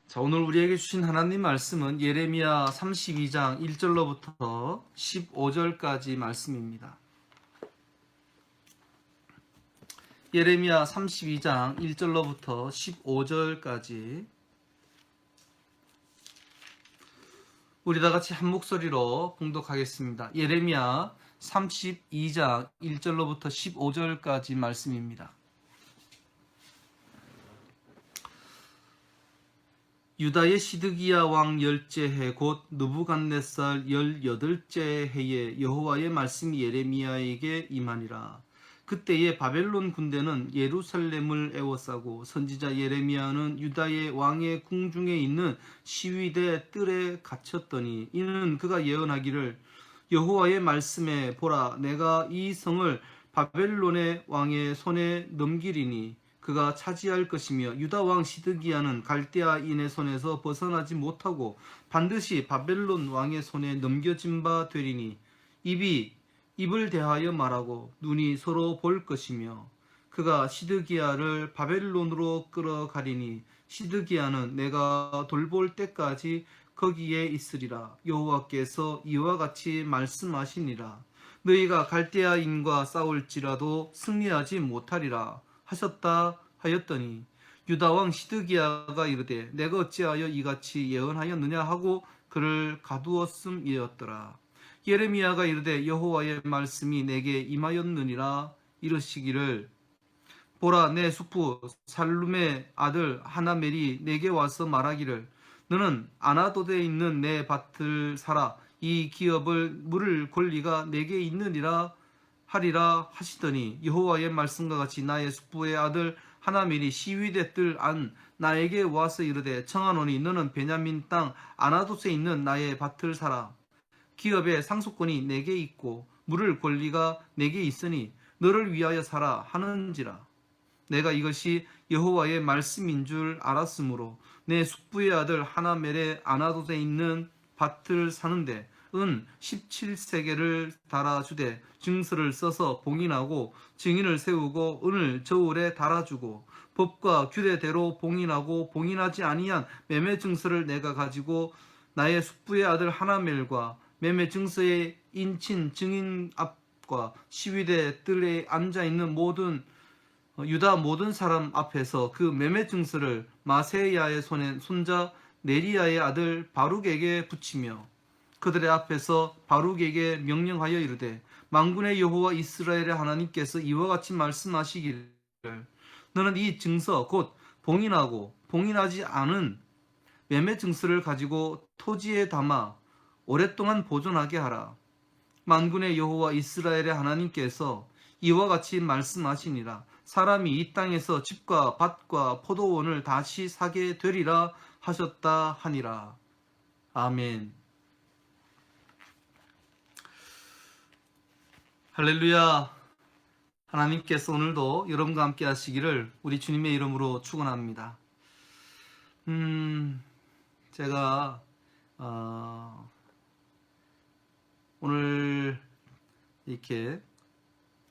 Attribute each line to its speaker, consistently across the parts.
Speaker 1: 자, 오늘 우리에게 주신 하나님 말씀은 예레미야 32장 1절로부터 15절까지 말씀입니다. 예레미야 32장 1절로부터 15절까지 우리 다 같이 한 목소리로 봉독하겠습니다. 예레미야 32장 1절로부터 15절까지 말씀입니다. 유다의 시드기야 왕 열째 해 곧 느부갓네살 18째 해에 여호와의 말씀이 예레미야에게 임하니라. 그때에 바벨론 군대는 예루살렘을 에워싸고 선지자 예레미야는 유다의 왕의 궁중에 있는 시위대 뜰에 갇혔더니 이는 그가 예언하기를 여호와의 말씀에 보라 내가 이 성을 바벨론의 왕의 손에 넘기리니 그가 차지할 것이며 유다 왕 시드기야는 갈대아인의 손에서 벗어나지 못하고 반드시 바벨론 왕의 손에 넘겨진 바 되리니 입이 입을 대하여 말하고 눈이 서로 볼 것이며 그가 시드기야를 바벨론으로 끌어가리니 시드기야는 내가 돌볼 때까지 거기에 있으리라. 여호와께서 이와 같이 말씀하시니라. 너희가 갈대아인과 싸울지라도 승리하지 못하리라 하셨다 하였더니 유다 왕 시드기야가 이르되 내가 어찌하여 이같이 예언하였느냐 하고 그를 가두었음이었더라. 예레미야가 이르되 여호와의 말씀이 내게 임하였느니라. 이르시기를 보라 내 숙부 살룸의 아들 하나멜이 내게 와서 말하기를 너는 아나돗에 있는 내 밭을 사라. 이 기업을 물을 권리가 내게 있느니라 하리라 하시더니 여호와의 말씀과 같이 나의 숙부의 아들 하나멜이 시위대 뜰 안 나에게 와서 이르되 청하노니 너는 베냐민 땅 아나돗에 있는 나의 밭을 사라. 기업의 상속권이 내게 있고 물을 권리가 내게 있으니 너를 위하여 사라 하는지라. 내가 이것이 여호와의 말씀인 줄 알았으므로 내 숙부의 아들 하나멜의 아나돗에 있는 밭을 사는데 은 17세겔을 달아주되 증서를 써서 봉인하고 증인을 세우고 은을 저울에 달아주고 법과 규례대로 봉인하고 봉인하지 아니한 매매 증서를 내가 가지고 나의 숙부의 아들 하나멜과 매매 증서의 인친 증인 앞과 시위대 뜰에 앉아있는 모든 유다 모든 사람 앞에서 그 매매 증서를 마세야의 손자 네리야의 아들 바룩에게 붙이며 그들의 앞에서 바룩에게 명령하여 이르되 만군의 여호와 이스라엘의 하나님께서 이와 같이 말씀하시기를 너는 이 증서 곧 봉인하고 봉인하지 않은 매매 증서를 가지고 토지에 담아 오랫동안 보존하게 하라. 만군의 여호와 이스라엘의 하나님께서 이와 같이 말씀하시니라. 사람이 이 땅에서 집과 밭과 포도원을 다시 사게 되리라 하셨다 하니라. 아멘. 할렐루야. 하나님께서 오늘도 여러분과 함께 하시기를 우리 주님의 이름으로 축원합니다. 제가 오늘 이렇게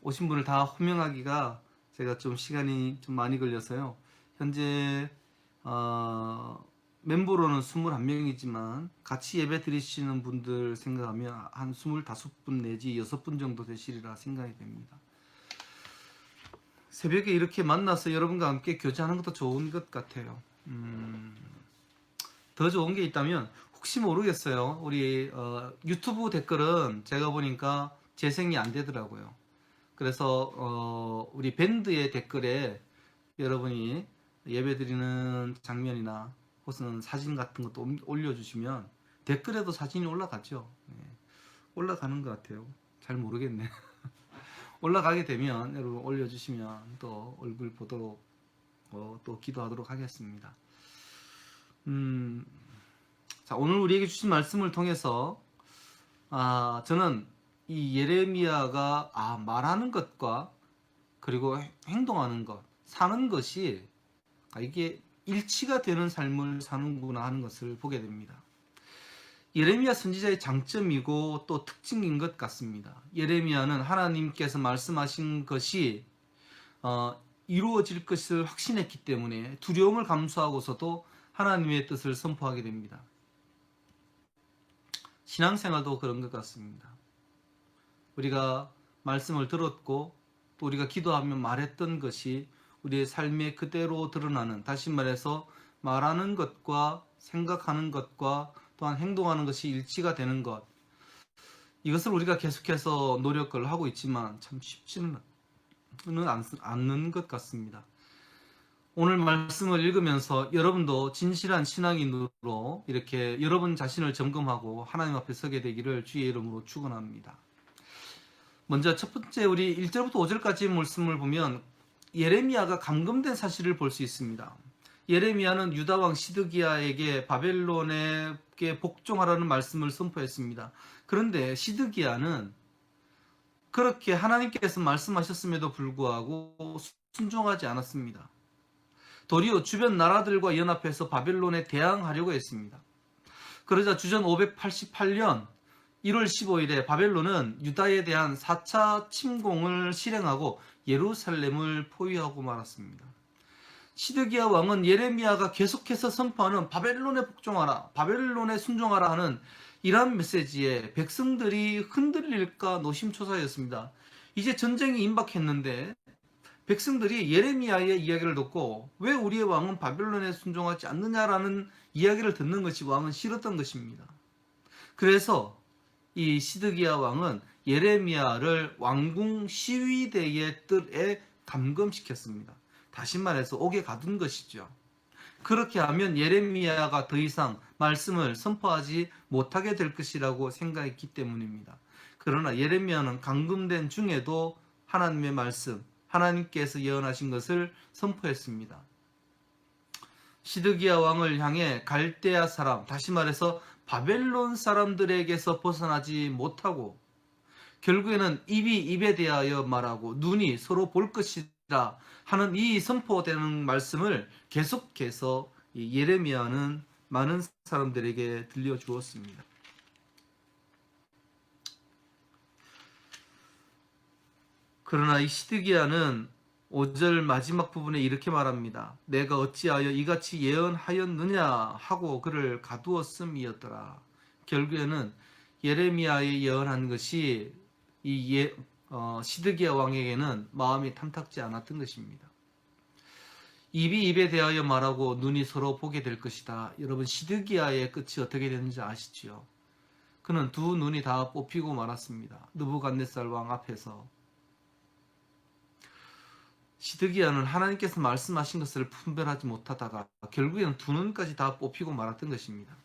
Speaker 1: 오신 분을 다 호명하기가 제가 좀 시간이 좀 많이 걸려서요. 현재 멤버로는 21명이지만 같이 예배 드리시는 분들 생각하면 한 25분 내지 6분 정도 되시리라 생각이 됩니다. 새벽에 이렇게 만나서 여러분과 함께 교제하는 것도 좋은 것 같아요. 더 좋은 게 있다면 혹시 모르겠어요. 우리 유튜브 댓글은 제가 보니까 재생이 안 되더라고요. 그래서 우리 밴드의 댓글에 여러분이 예배드리는 장면이나 혹은 사진 같은 것도 올려주시면 댓글에도 사진이 올라가죠. 네. 올라가는 것 같아요. 잘 모르겠네. 올라가게 되면 여러분 올려주시면 또 얼굴 보도록 또 기도하도록 하겠습니다. 자, 오늘 우리에게 주신 말씀을 통해서 저는 이 예레미야가 말하는 것과 그리고 행동하는 것, 사는 것이 이게 일치가 되는 삶을 사는구나 하는 것을 보게 됩니다. 예레미야 선지자의 장점이고 또 특징인 것 같습니다. 예레미야는 하나님께서 말씀하신 것이 이루어질 것을 확신했기 때문에 두려움을 감수하고서도 하나님의 뜻을 선포하게 됩니다. 신앙생활도 그런 것 같습니다. 우리가 말씀을 들었고 또 우리가 기도하며 말했던 것이 우리의 삶에 그대로 드러나는, 다시 말해서 말하는 것과 생각하는 것과 또한 행동하는 것이 일치가 되는 것, 이것을 우리가 계속해서 노력을 하고 있지만 참 쉽지는 않는 것 같습니다. 오늘 말씀을 읽으면서 여러분도 진실한 신앙인으로 이렇게 여러분 자신을 점검하고 하나님 앞에 서게 되기를 주의 이름으로 축원합니다. 먼저 첫 번째, 우리 1절부터 5절까지 말씀을 보면 예레미야가 감금된 사실을 볼 수 있습니다. 예레미야는 유다 왕 시드기야에게 바벨론에게 복종하라는 말씀을 선포했습니다. 그런데 시드기야는 그렇게 하나님께서 말씀하셨음에도 불구하고 순종하지 않았습니다. 도리어 주변 나라들과 연합해서 바벨론에 대항하려고 했습니다. 그러자 주전 588년 1월 15일에 바벨론은 유다에 대한 4차 침공을 실행하고 예루살렘을 포위하고 말았습니다. 시드기야 왕은 예레미야가 계속해서 선포하는 바벨론에 복종하라, 바벨론에 순종하라 하는 이러한 메시지에 백성들이 흔들릴까 노심초사였습니다. 이제 전쟁이 임박했는데 백성들이 예레미야의 이야기를 듣고 왜 우리의 왕은 바벨론에 순종하지 않느냐라는 이야기를 듣는 것이 왕은 싫었던 것입니다. 그래서 이 시드기야 왕은 예레미야를 왕궁 시위대의 뜰에 감금시켰습니다. 다시 말해서 옥에 가둔 것이죠. 그렇게 하면 예레미야가 더 이상 말씀을 선포하지 못하게 될 것이라고 생각했기 때문입니다. 그러나 예레미야는 감금된 중에도 하나님의 말씀, 하나님께서 예언하신 것을 선포했습니다. 시드기야 왕을 향해 갈대아 사람, 다시 말해서 바벨론 사람들에게서 벗어나지 못하고 결국에는 입이 입에 대하여 말하고 눈이 서로 볼 것이라 하는 이 선포되는 말씀을 계속해서 예레미야는 많은 사람들에게 들려주었습니다. 그러나 이 시드기야는 5절 마지막 부분에 이렇게 말합니다. 내가 어찌하여 이같이 예언하였느냐 하고 그를 가두었음이었더라. 결국에는 예레미야의 예언한 것이 이 시드기야 왕에게는 마음이 탐탁지 않았던 것입니다. 입이 입에 대하여 말하고 눈이 서로 보게 될 것이다. 여러분, 시드기야의 끝이 어떻게 되는지 아시지요? 그는 두 눈이 다 뽑히고 말았습니다. 느부갓네살 왕 앞에서. 시드기야는 하나님께서 말씀하신 것을 분별하지 못하다가 결국에는 두 눈까지 다 뽑히고 말았던 것입니다.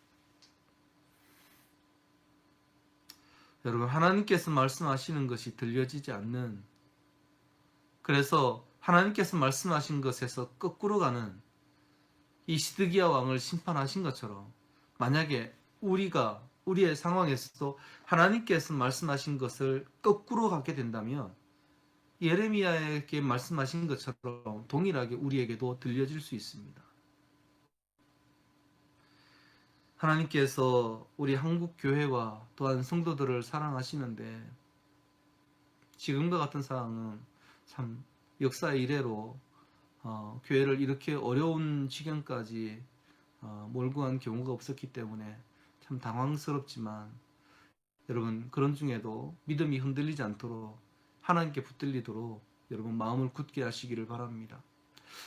Speaker 1: 여러분, 하나님께서 말씀하시는 것이 들려지지 않는, 그래서 하나님께서 말씀하신 것에서 거꾸로 가는 이 시드기야 왕을 심판하신 것처럼 만약에 우리의 상황에서도 하나님께서 말씀하신 것을 거꾸로 가게 된다면 예레미야에게 말씀하신 것처럼 동일하게 우리에게도 들려질 수 있습니다. 하나님께서 우리 한국 교회와 또한 성도들을 사랑하시는데 지금과 같은 상황은 참 역사의 이래로 교회를 이렇게 어려운 지경까지 몰고 간 경우가 없었기 때문에 참 당황스럽지만 여러분, 그런 중에도 믿음이 흔들리지 않도록 하나님께 붙들리도록 여러분 마음을 굳게 하시기를 바랍니다.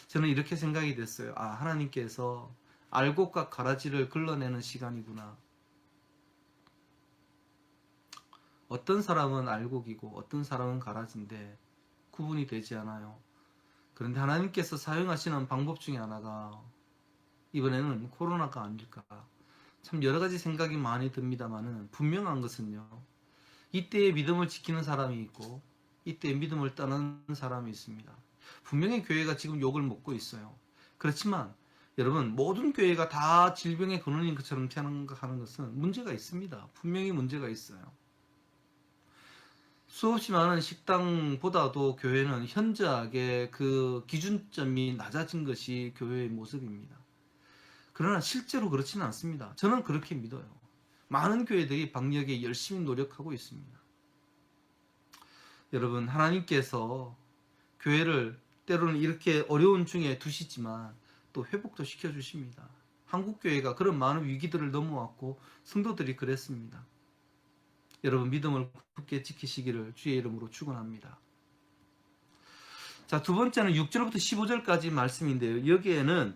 Speaker 1: 저는 이렇게 생각이 됐어요. 하나님께서 알곡과 가라지를 걸러내는 시간이구나. 어떤 사람은 알곡이고 어떤 사람은 가라지인데 구분이 되지 않아요. 그런데 하나님께서 사용하시는 방법 중에 하나가 이번에는 코로나가 아닐까. 참 여러 가지 생각이 많이 듭니다만은 분명한 것은요. 이때의 믿음을 지키는 사람이 있고 이때의 믿음을 떠나는 사람이 있습니다. 분명히 교회가 지금 욕을 먹고 있어요. 그렇지만 여러분, 모든 교회가 다 질병의 근원인 것처럼 생각하는 것은 문제가 있습니다. 분명히 문제가 있어요. 수없이 많은 식당보다도 교회는 현저하게 그 기준점이 낮아진 것이 교회의 모습입니다. 그러나 실제로 그렇지는 않습니다. 저는 그렇게 믿어요. 많은 교회들이 방역에 열심히 노력하고 있습니다. 여러분, 하나님께서 교회를 때로는 이렇게 어려운 중에 두시지만 또 회복도 시켜주십니다. 한국교회가 그런 많은 위기들을 넘어왔고 성도들이 그랬습니다. 여러분 믿음을 굳게 지키시기를 주의 이름으로 축원합니다. 자, 두 번째는 6절부터 15절까지 말씀인데요. 여기에는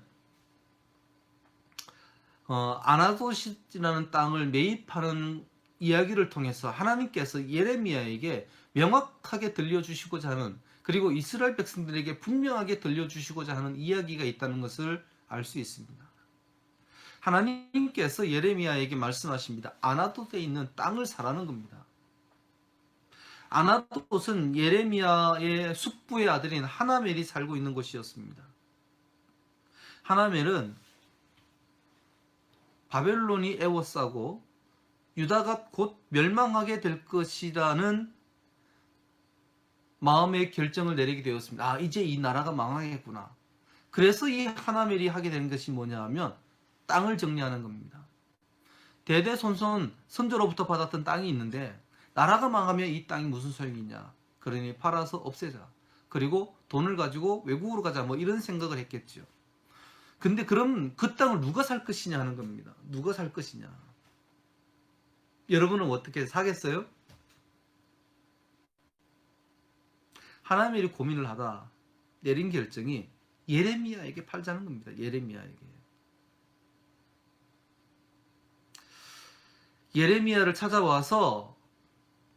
Speaker 1: 아나도시라는 땅을 매입하는 이야기를 통해서 하나님께서 예레미야에게 명확하게 들려주시고자 하는, 그리고 이스라엘 백성들에게 분명하게 들려주시고자 하는 이야기가 있다는 것을 알 수 있습니다. 하나님께서 예레미야에게 말씀하십니다. 아나돗에 있는 땅을 사라는 겁니다. 아나돗은 예레미야의 숙부의 아들인 하나멜이 살고 있는 곳이었습니다. 하나멜은 바벨론이 에워싸고 유다가 곧 멸망하게 될 것이라는 마음의 결정을 내리게 되었습니다. 아, 이제 이 나라가 망하겠구나. 그래서 이 하나멜이 하게 되는 것이 뭐냐 하면 땅을 정리하는 겁니다. 대대손손 선조로부터 받았던 땅이 있는데 나라가 망하면 이 땅이 무슨 소용이 있냐. 그러니 팔아서 없애자. 그리고 돈을 가지고 외국으로 가자. 뭐 이런 생각을 했겠죠. 근데 그럼 그 땅을 누가 살 것이냐 하는 겁니다. 누가 살 것이냐. 여러분은 어떻게 사겠어요? 하나멜이 고민을 하다 내린 결정이 예레미야에게 팔자는 겁니다. 예레미야에게. 예레미야를 찾아와서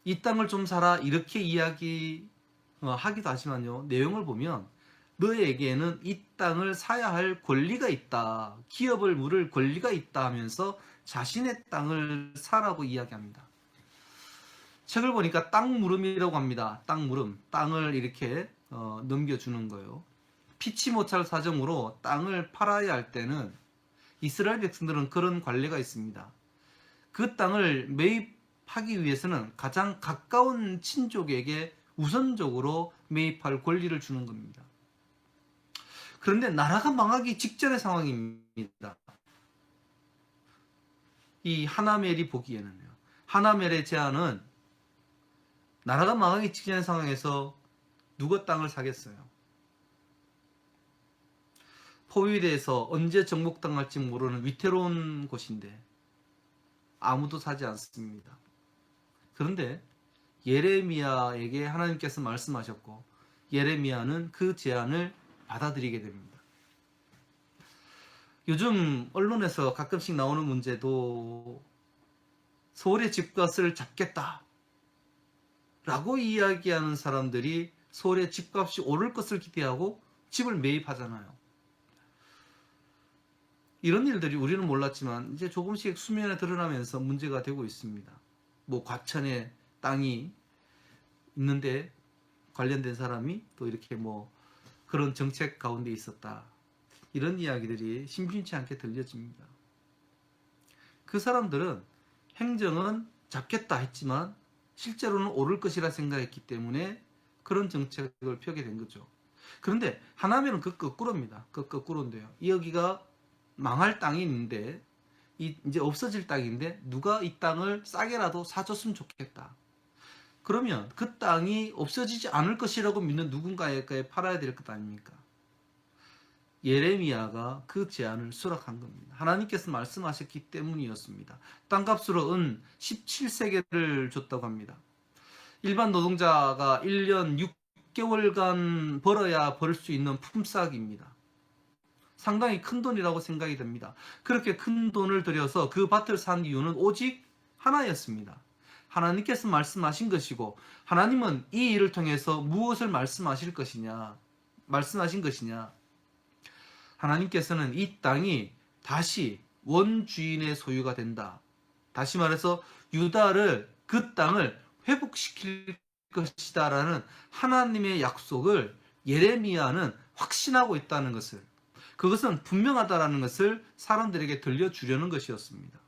Speaker 1: 이 땅을 좀 사라 이렇게 이야기하기도 하지만요. 내용을 보면 너에게는 이 땅을 사야 할 권리가 있다. 기업을 물을 권리가 있다 하면서 자신의 땅을 사라고 이야기합니다. 책을 보니까 땅 물음이라고 합니다. 땅 물음. 땅을 이렇게 넘겨주는 거예요. 피치 못할 사정으로 땅을 팔아야 할 때는 이스라엘 백성들은 그런 관례가 있습니다. 그 땅을 매입하기 위해서는 가장 가까운 친족에게 우선적으로 매입할 권리를 주는 겁니다. 그런데 나라가 망하기 직전의 상황입니다. 이 하나멜이 보기에는요. 하나멜의 제안은 나라가 망하기 직전의 상황에서 누가 땅을 사겠어요? 포위돼서 언제 정복당할지 모르는 위태로운 곳인데 아무도 사지 않습니다. 그런데 예레미야에게 하나님께서 말씀하셨고 예레미야는 그 제안을 받아들이게 됩니다. 요즘 언론에서 가끔씩 나오는 문제도 서울의 집값을 잡겠다 라고 이야기하는 사람들이 서울의 집값이 오를 것을 기대하고 집을 매입하잖아요. 이런 일들이 우리는 몰랐지만 이제 조금씩 수면에 드러나면서 문제가 되고 있습니다. 뭐 과천에 땅이 있는데 관련된 사람이 또 이렇게 뭐 그런 정책 가운데 있었다. 이런 이야기들이 심심치 않게 들려집니다. 그 사람들은 행정은 잡겠다 했지만 실제로는 오를 것이라 생각했기 때문에 그런 정책을 펴게 된 거죠. 그런데 하나멜은 그 거꾸로입니다. 그 거꾸로인데요. 여기가 망할 땅이 있는데 이제 없어질 땅인데 누가 이 땅을 싸게라도 사줬으면 좋겠다. 그러면 그 땅이 없어지지 않을 것이라고 믿는 누군가에게 팔아야 될 것 아닙니까? 예레미야가 그 제안을 수락한 겁니다. 하나님께서 말씀하셨기 때문이었습니다. 땅값으로 은 17세겔을 줬다고 합니다. 일반 노동자가 1년 6개월간 벌어야 벌 수 있는 품삯입니다. 상당히 큰 돈이라고 생각이 됩니다. 그렇게 큰 돈을 들여서 그 밭을 산 이유는 오직 하나였습니다. 하나님께서 말씀하신 것이고 하나님은 이 일을 통해서 무엇을 말씀하신 것이냐. 하나님께서는 이 땅이 다시 원주인의 소유가 된다. 다시 말해서 유다를 그 땅을 회복시킬 것이다 라는 하나님의 약속을 예레미야는 확신하고 있다는 것을, 그것은 분명하다라는 것을 사람들에게 들려주려는 것이었습니다.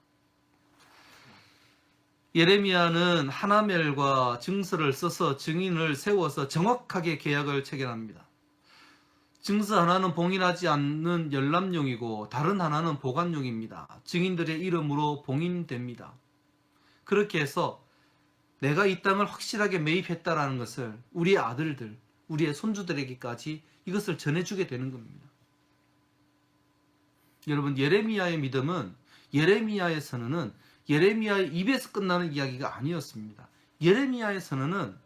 Speaker 1: 예레미야는 하나멜과 증서를 써서 증인을 세워서 정확하게 계약을 체결합니다. 증서 하나는 봉인하지 않는 열람용이고 다른 하나는 보관용입니다. 증인들의 이름으로 봉인됩니다. 그렇게 해서 내가 이 땅을 확실하게 매입했다라는 것을 우리의 아들들, 우리의 손주들에게까지 이것을 전해주게 되는 겁니다. 여러분, 예레미야의 믿음은, 예레미야의 선언은 예레미야의 입에서 끝나는 이야기가 아니었습니다. 예레미야의 선언은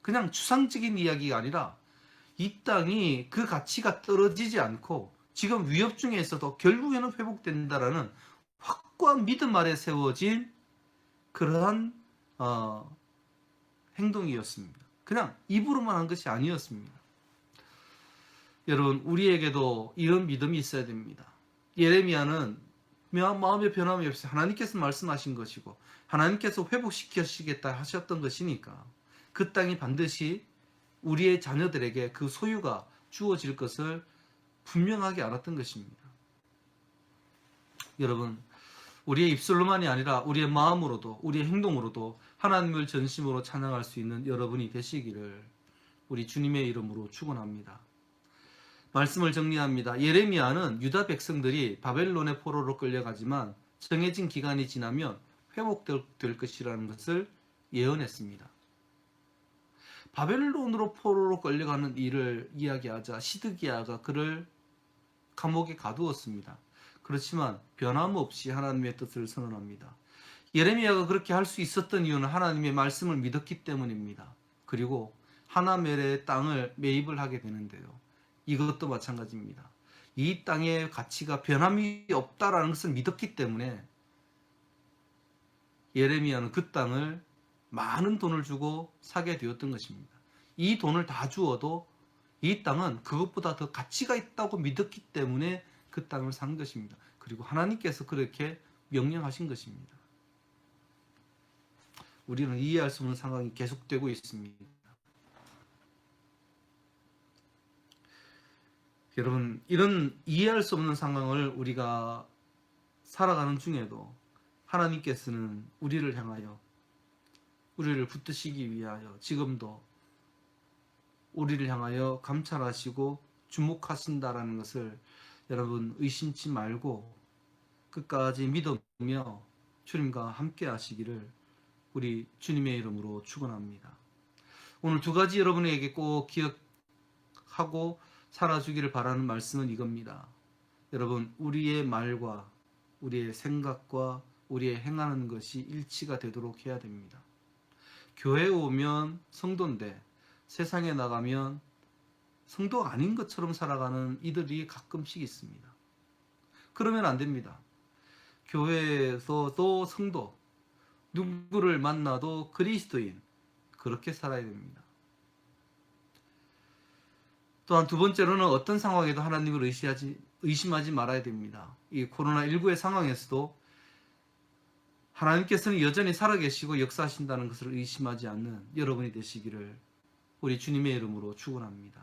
Speaker 1: 그냥 추상적인 이야기가 아니라 이 땅이 그 가치가 떨어지지 않고 지금 위협 중에 있어도 결국에는 회복된다라는 확고한 믿음 아래 세워진 그러한 행동이었습니다. 그냥 입으로만 한 것이 아니었습니다. 여러분, 우리에게도 이런 믿음이 있어야 됩니다. 예레미야는 마음의 변함이 없이 하나님께서 말씀하신 것이고 하나님께서 회복시키시겠다 하셨던 것이니까 그 땅이 반드시 우리의 자녀들에게 그 소유가 주어질 것을 분명하게 알았던 것입니다. 여러분, 우리의 입술로만이 아니라 우리의 마음으로도 우리의 행동으로도 하나님을 전심으로 찬양할 수 있는 여러분이 되시기를 우리 주님의 이름으로 축원합니다. 말씀을 정리합니다. 예레미야는 유다 백성들이 바벨론의 포로로 끌려가지만 정해진 기간이 지나면 회복될 것이라는 것을 예언했습니다. 바벨론으로 포로로 끌려가는 일을 이야기하자 시드기야가 그를 감옥에 가두었습니다. 그렇지만 변함없이 하나님의 뜻을 선언합니다. 예레미야가 그렇게 할 수 있었던 이유는 하나님의 말씀을 믿었기 때문입니다. 그리고 하나멜의 땅을 매입을 하게 되는데요. 이것도 마찬가지입니다. 이 땅의 가치가 변함이 없다라는 것을 믿었기 때문에 예레미야는 그 땅을 많은 돈을 주고 사게 되었던 것입니다. 이 돈을 다 주어도 이 땅은 그것보다 더 가치가 있다고 믿었기 때문에 그 땅을 산 것입니다. 그리고 하나님께서 그렇게 명령하신 것입니다. 우리는 이해할 수 없는 상황이 계속되고 있습니다. 여러분, 이런 이해할 수 없는 상황을 우리가 살아가는 중에도 하나님께서는 우리를 향하여 우리를 붙드시기 위하여 지금도 우리를 향하여 감찰하시고 주목하신다라는 것을 여러분 의심치 말고 끝까지 믿으며 주님과 함께 하시기를 우리 주님의 이름으로 축원합니다. 오늘 두 가지 여러분에게 꼭 기억하고 살아주기를 바라는 말씀은 이겁니다. 여러분, 우리의 말과 우리의 생각과 우리의 행하는 것이 일치가 되도록 해야 됩니다. 교회에 오면 성도인데 세상에 나가면 성도가 아닌 것처럼 살아가는 이들이 가끔씩 있습니다. 그러면 안 됩니다. 교회에서도 성도, 누구를 만나도 그리스도인, 그렇게 살아야 됩니다. 또한 두 번째로는 어떤 상황에도 하나님을 의심하지 말아야 됩니다. 이 코로나19의 상황에서도 하나님께서는 여전히 살아계시고 역사하신다는 것을 의심하지 않는 여러분이 되시기를 우리 주님의 이름으로 축원합니다.